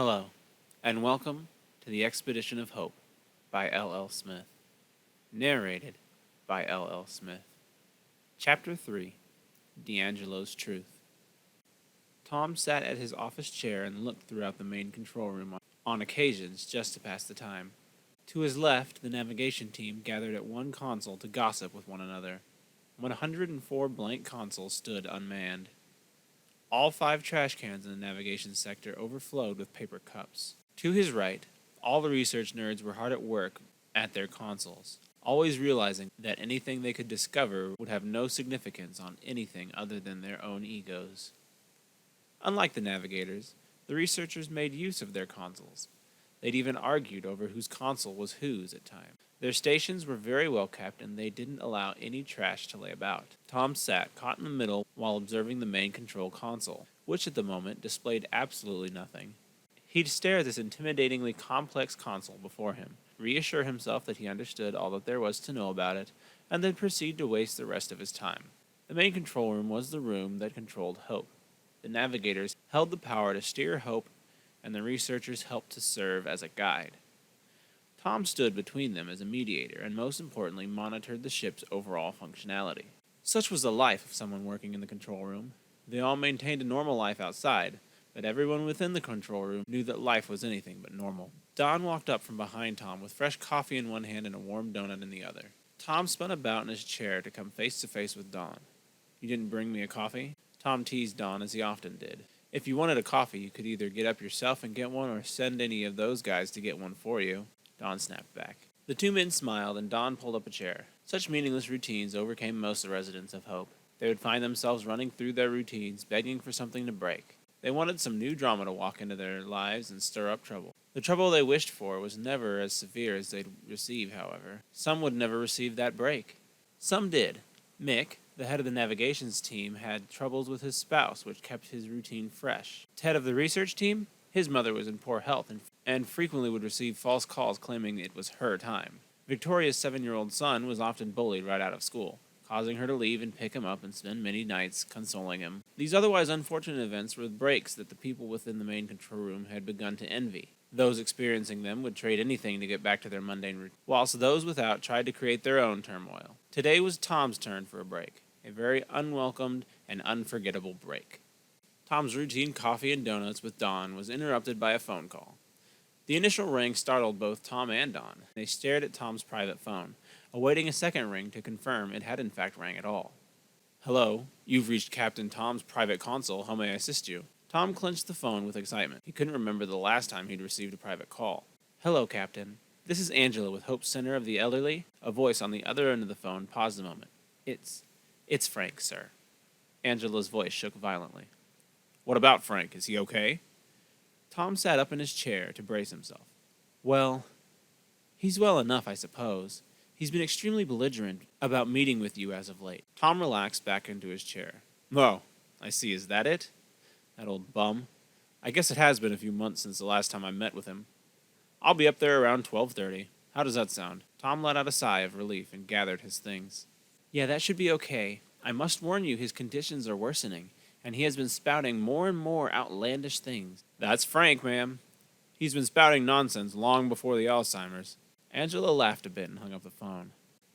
Hello, and welcome to The Expedition of Hope by L.L. Smith. Narrated by L.L. Smith. Chapter 3, D'Angelo's Truth. Tom sat at his office chair and looked throughout the main control room on occasions just to pass the time. To his left, the navigation team gathered at one console to gossip with one another. 104 blank consoles stood unmanned. All 5 trash cans in the navigation sector overflowed with paper cups. To his right, all the research nerds were hard at work at their consoles, always realizing that anything they could discover would have no significance on anything other than their own egos. Unlike the navigators, the researchers made use of their consoles. They'd even argued over whose console was whose at times. Their stations were very well kept, and they didn't allow any trash to lay about. Tom sat caught in the middle while observing the main control console, which at the moment displayed absolutely nothing. He'd stare at this intimidatingly complex console before him, reassure himself that he understood all that there was to know about it, and then proceed to waste the rest of his time. The main control room was the room that controlled Hope. The navigators held the power to steer Hope, and the researchers helped to serve as a guide. Tom stood between them as a mediator and, most importantly, monitored the ship's overall functionality. Such was the life of someone working in the control room. They all maintained a normal life outside, but everyone within the control room knew that life was anything but normal. Don walked up from behind Tom with fresh coffee in one hand and a warm donut in the other. Tom spun about in his chair to come face to face with Don. "You didn't bring me a coffee?" Tom teased Don as he often did. "If you wanted a coffee, you could either get up yourself and get one or send any of those guys to get one for you." Don snapped back. The 2 men smiled, and Don pulled up a chair. Such meaningless routines overcame most of the residents of Hope. They would find themselves running through their routines, begging for something to break. They wanted some new drama to walk into their lives and stir up trouble. The trouble they wished for was never as severe as they'd receive, however. Some would never receive that break. Some did. Mick, the head of the navigations team, had troubles with his spouse, which kept his routine fresh. Ted of the research team, his mother was in poor health and frequently would receive false calls claiming it was her time. Victoria's 7-year-old son was often bullied right out of school, causing her to leave and pick him up and spend many nights consoling him. These otherwise unfortunate events were breaks that the people within the main control room had begun to envy. Those experiencing them would trade anything to get back to their mundane routine, whilst those without tried to create their own turmoil. Today was Tom's turn for a break, a very unwelcomed and unforgettable break. Tom's routine coffee and donuts with Don was interrupted by a phone call. The initial ring startled both Tom and Don. They stared at Tom's private phone, awaiting a second ring to confirm it had in fact rang at all. "Hello, you've reached Captain Tom's private console. How may I assist you?" Tom clenched the phone with excitement. He couldn't remember the last time he'd received a private call. "Hello, Captain. This is Angela with Hope Center of the Elderly." A voice on the other end of the phone paused a moment. It's Frank, sir." Angela's voice shook violently. "What about Frank? Is he okay?" Tom sat up in his chair to brace himself. "Well, he's well enough, I suppose. He's been extremely belligerent about meeting with you as of late." Tom relaxed back into his chair. "Oh, I see. Is that it? That old bum. I guess it has been a few months since the last time I met with him. I'll be up there around 12:30. How does that sound?" Tom let out a sigh of relief and gathered his things. "Yeah, that should be okay. I must warn you, his conditions are worsening, and he has been spouting more and more outlandish things." "That's Frank, ma'am. He's been spouting nonsense long before the Alzheimer's." Angela laughed a bit and hung up the phone.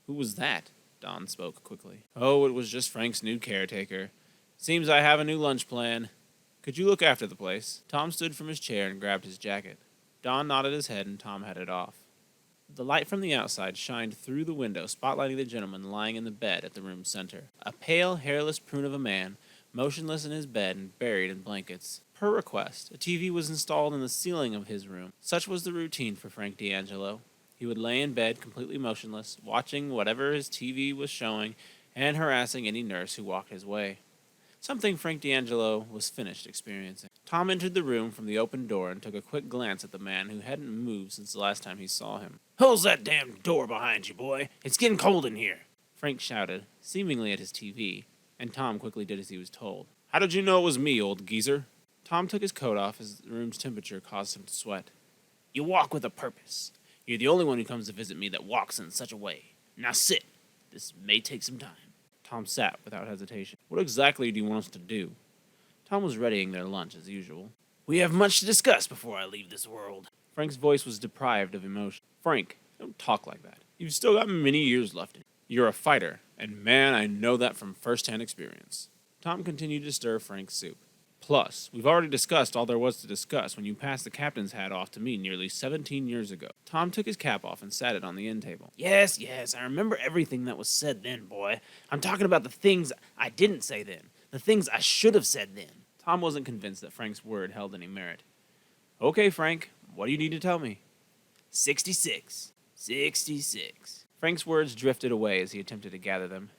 "Who was that?" Don spoke quickly. "Oh, it was just Frank's new caretaker. Seems I have a new lunch plan. Could you look after the place?" Tom stood from his chair and grabbed his jacket. Don nodded his head and Tom headed off. The light from the outside shined through the window, spotlighting the gentleman lying in the bed at the room's center. A pale, hairless prune of a man, motionless in his bed and buried in blankets. Per request, a TV was installed in the ceiling of his room. Such was the routine for Frank D'Angelo. He would lay in bed completely motionless, watching whatever his TV was showing and harassing any nurse who walked his way. Something Frank D'Angelo was finished experiencing. Tom entered the room from the open door and took a quick glance at the man who hadn't moved since the last time he saw him. "Close that damn door behind you, boy. It's getting cold in here," Frank shouted, seemingly at his TV, and Tom quickly did as he was told. "How did you know it was me, old geezer?" Tom took his coat off as the room's temperature caused him to sweat. "You walk with a purpose. You're the only one who comes to visit me that walks in such a way. Now sit. This may take some time." Tom sat without hesitation. "What exactly do you want us to do?" Tom was readying their lunch as usual. We have much to discuss before I leave this world. Frank's voice was deprived of emotion. Frank, don't talk like that. You've still got many years left in you. You're a fighter, and man, I know that from first-hand experience. Tom continued to stir Frank's soup. Plus, we've already discussed all there was to discuss when you passed the captain's hat off to me nearly 17 years ago. Tom took his cap off and sat it on the end table. Yes, I remember everything that was said then, boy. I'm talking about the things I didn't say then. The things I should have said then. Tom wasn't convinced that Frank's word held any merit. Okay, Frank, what do you need to tell me? 66. 66. Frank's words drifted away as he attempted to gather them.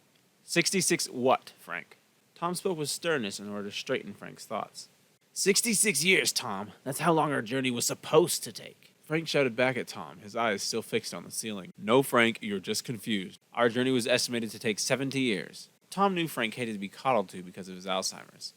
66 what, Frank? Tom spoke with sternness in order to straighten Frank's thoughts. 66 years, Tom. That's how long our journey was supposed to take. Frank shouted back at Tom, his eyes still fixed on the ceiling. No, Frank, you're just confused. Our journey was estimated to take 70 years. Tom knew Frank hated to be coddled to because of his Alzheimer's.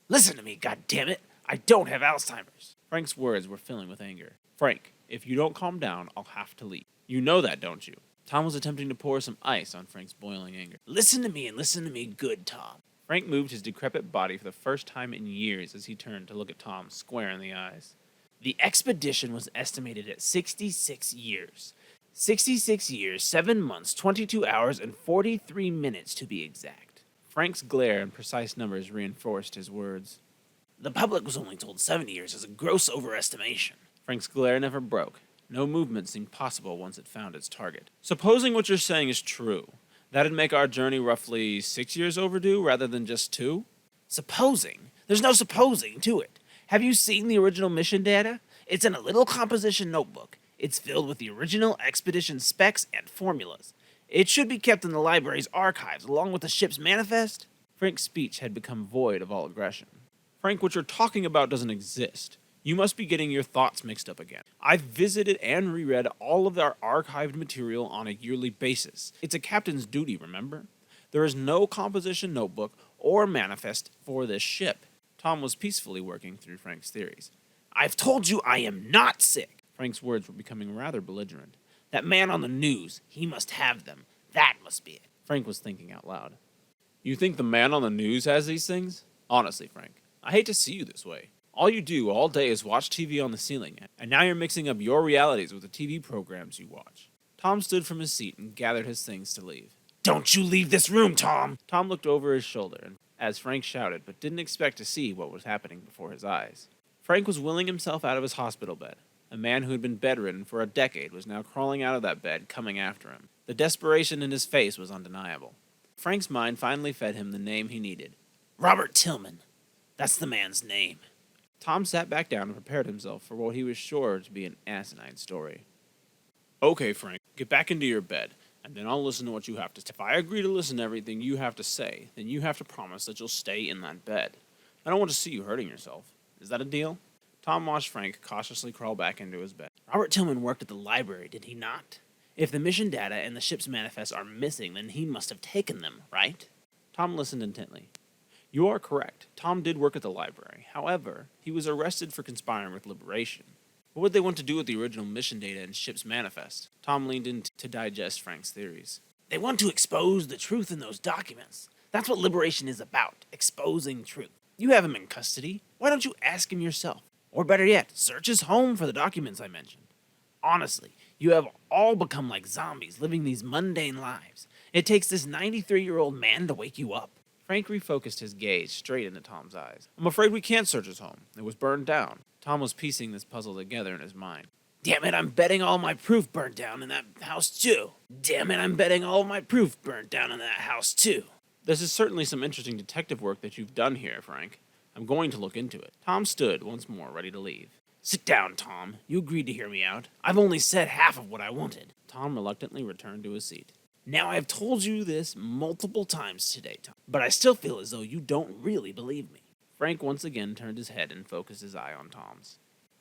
Listen to me, goddammit! I don't have Alzheimer's. Frank's words were filling with anger. Frank, if you don't calm down, I'll have to leave. You know that, don't you? Tom was attempting to pour some ice on Frank's boiling anger. Listen to me and listen to me good, Tom. Frank moved his decrepit body for the first time in years as he turned to look at Tom square in the eyes. The expedition was estimated at 66 years. 66 years, 7 months, 22 hours, and 43 minutes to be exact. Frank's glare and precise numbers reinforced his words. The public was only told 7 years as a gross overestimation. Frank's glare never broke. No movement seemed possible once it found its target. Supposing what you're saying is true, that'd make our journey roughly 6 years overdue rather than just 2? Supposing? There's no supposing to it. Have you seen the original mission data? It's in a little composition notebook. It's filled with the original expedition specs and formulas. It should be kept in the library's archives along with the ship's manifest. Frank's speech had become void of all aggression. Frank, what you're talking about doesn't exist. You must be getting your thoughts mixed up again. I've visited and reread all of our archived material on a yearly basis. It's a captain's duty, remember? There is no composition notebook or manifest for this ship. Tom was peacefully working through Frank's theories. I've told you I am not sick. Frank's words were becoming rather belligerent. That man on the news, he must have them. That must be it. Frank was thinking out loud. You think the man on the news has these things? Honestly, Frank, I hate to see you this way. All you do all day is watch TV on the ceiling, and now you're mixing up your realities with the TV programs you watch. Tom stood from his seat and gathered his things to leave. Don't you leave this room, Tom! Tom looked over his shoulder as Frank shouted, but didn't expect to see what was happening before his eyes. Frank was willing himself out of his hospital bed. A man who had been bedridden for a decade was now crawling out of that bed, coming after him. The desperation in his face was undeniable. Frank's mind finally fed him the name he needed. Robert Tillman. That's the man's name. Tom sat back down and prepared himself for what he was sure to be an asinine story. Okay, Frank, get back into your bed, and then I'll listen to what you have to say. If I agree to listen to everything you have to say, then you have to promise that you'll stay in that bed. I don't want to see you hurting yourself. Is that a deal? Tom watched Frank cautiously crawl back into his bed. Robert Tillman worked at the library, did he not? If the mission data and the ship's manifest are missing, then he must have taken them, right? Tom listened intently. You are correct. Tom did work at the library. However, he was arrested for conspiring with Liberation. What would they want to do with the original mission data and ship's manifest? Tom leaned in to digest Frank's theories. They want to expose the truth in those documents. That's what Liberation is about, exposing truth. You have him in custody. Why don't you ask him yourself? Or better yet, search his home for the documents I mentioned. Honestly, you have all become like zombies living these mundane lives. It takes this 93-year-old man to wake you up. Frank refocused his gaze straight into Tom's eyes. I'm afraid we can't search his home. It was burned down. Tom was piecing this puzzle together in his mind. Damn it, I'm betting all my proof burnt down in that house too. Damn it, I'm betting all my proof burnt down in that house too. This is certainly some interesting detective work that you've done here, Frank. I'm going to look into it. Tom stood once more, ready to leave. Sit down, Tom. You agreed to hear me out. I've only said half of what I wanted. Tom reluctantly returned to his seat. Now, I've told you this multiple times today, Tom, but I still feel as though you don't really believe me. Frank once again turned his head and focused his eye on Tom's.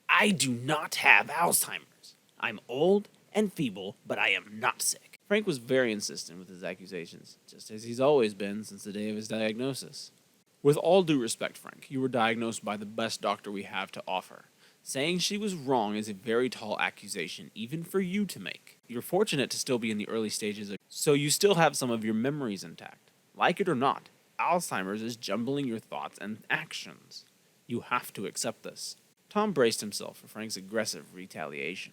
I do not have Alzheimer's. I'm old and feeble, but I am not sick. Frank was very insistent with his accusations, just as he's always been since the day of his diagnosis. With all due respect, Frank, you were diagnosed by the best doctor we have to offer. Saying she was wrong is a very tall accusation, even for you to make. You're fortunate to still be in the early stages, so you still have some of your memories intact. Like it or not, Alzheimer's is jumbling your thoughts and actions. You have to accept this. Tom braced himself for Frank's aggressive retaliation.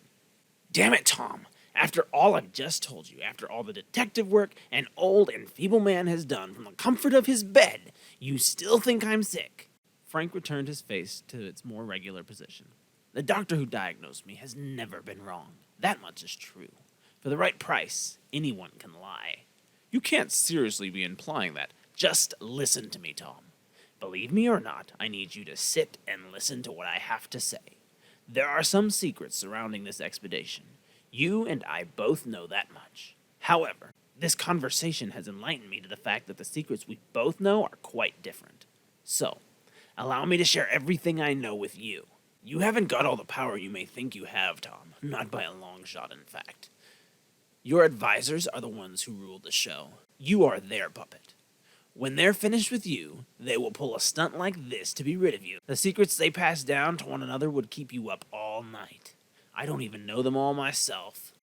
Damn it, Tom. After all I've just told you, after all the detective work an old and feeble man has done from the comfort of his bed, you still think I'm sick. Frank returned his face to its more regular position. The doctor who diagnosed me has never been wrong. That much is true. For the right price, anyone can lie. You can't seriously be implying that. Just listen to me, Tom. Believe me or not, I need you to sit and listen to what I have to say. There are some secrets surrounding this expedition. You and I both know that much. However, this conversation has enlightened me to the fact that the secrets we both know are quite different. So, allow me to share everything I know with you. You haven't got all the power you may think you have, Tom. Not by a long shot, in fact. Your advisors are the ones who rule the show. You are their puppet. When they're finished with you, they will pull a stunt like this to be rid of you. The secrets they pass down to one another would keep you up all night. I don't even know them all myself.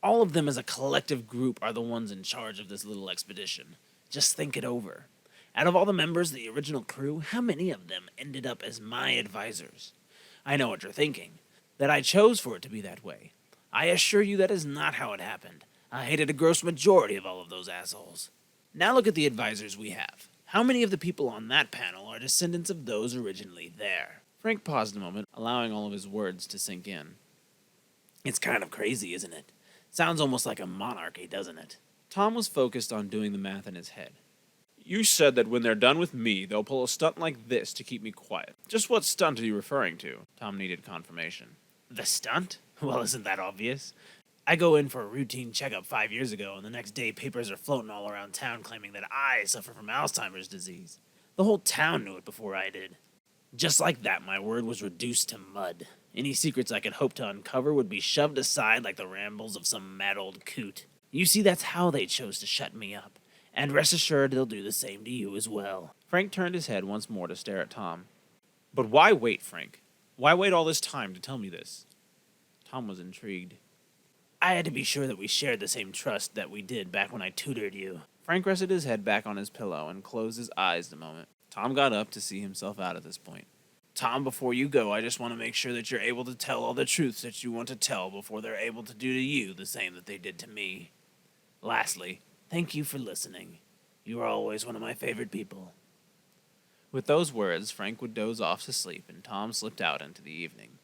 All of them as a collective group are the ones in charge of this little expedition. Just think it over. Out of all the members of the original crew, how many of them ended up as my advisors? I know what you're thinking, that I chose for it to be that way. I assure you that is not how it happened. I hated a gross majority of all of those assholes. Now look at the advisors we have. How many of the people on that panel are descendants of those originally there? Frank paused a moment, allowing all of his words to sink in. It's kind of crazy, isn't it? Sounds almost like a monarchy, doesn't it? Tom was focused on doing the math in his head. You said that when they're done with me, they'll pull a stunt like this to keep me quiet. Just what stunt are you referring to? Tom needed confirmation. The stunt? Well, isn't that obvious? I go in for a routine checkup 5 years ago, and the next day papers are floating all around town claiming that I suffer from Alzheimer's disease. The whole town knew it before I did. Just like that, my word was reduced to mud. Any secrets I could hope to uncover would be shoved aside like the rambles of some mad old coot. You see, that's how they chose to shut me up. And rest assured they'll do the same to you as well. Frank turned his head once more to stare at Tom. But why wait, Frank? Why wait all this time to tell me this? Tom was intrigued. I had to be sure that we shared the same trust that we did back when I tutored you. Frank rested his head back on his pillow and closed his eyes a moment. Tom got up to see himself out at this point. Tom, before you go, I just want to make sure that you're able to tell all the truths that you want to tell before they're able to do to you the same that they did to me. Lastly, thank you for listening. You are always one of my favorite people. With those words, Frank would doze off to sleep, and Tom slipped out into the evening.